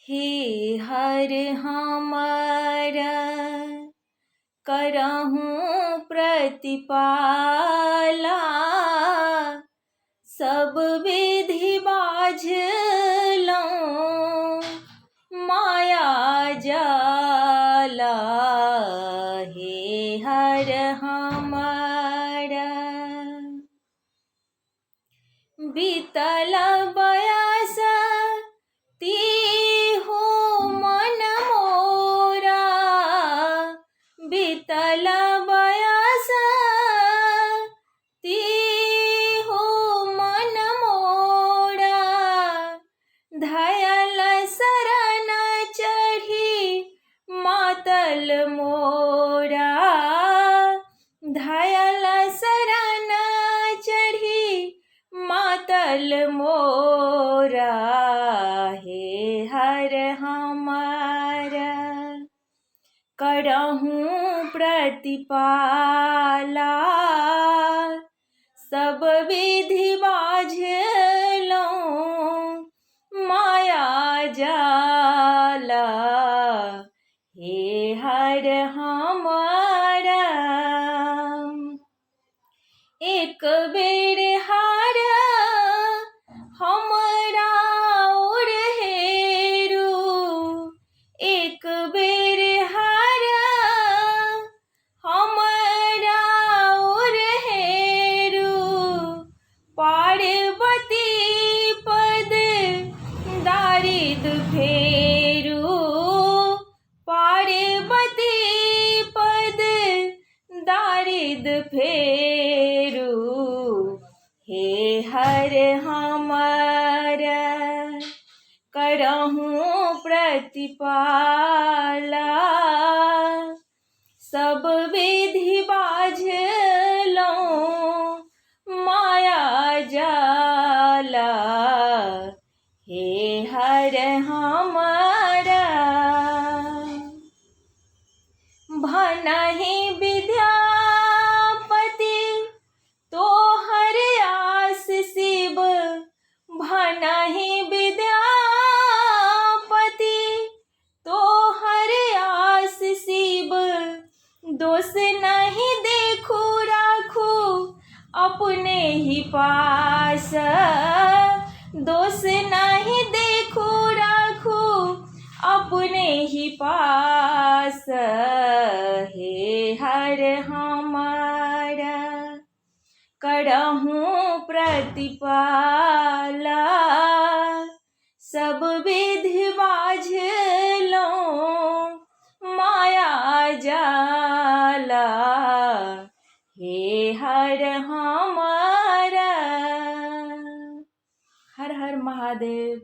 हे हर हमारा करहूँ प्रतिपाला, सब विधि बाझलौं माया जाला। हे हर हमारा बीतल बयस तीहु मन मोरा, बीतल बयस तीहु मन मोरा, धयल शरण चढ़ी मातल मोरा, धयल शरण चढ़ी मातल मोरा। हे हर हमारा करहूँ प्रतिपाला, सब विधि बाझलौं माया जाला। हे हर हमारा एक बेर हार हमरा ओर हेरू, एक बेर हार हमरा ओर हेरू, पार्वती पद दारिद फेरू, पार्वती पद दारिद फेरू। हे हर हमारा करहूँ प्रतिपाला, सब विधि बाझलौं माया जाला। हे हर हमारा भनहि विद्यापति तोहर आस शिव, भनहि विद्यापति तोहर आस शिव, दोष नहीं देखू राखू अपने ही पास, दोष नहीं देखू राखू अपने ही पास। हे हर हमारा करहूँ प्रतिपाला, सब विधि बाझलौं माया जाला। हे हर हमारा। हर हर महादेव।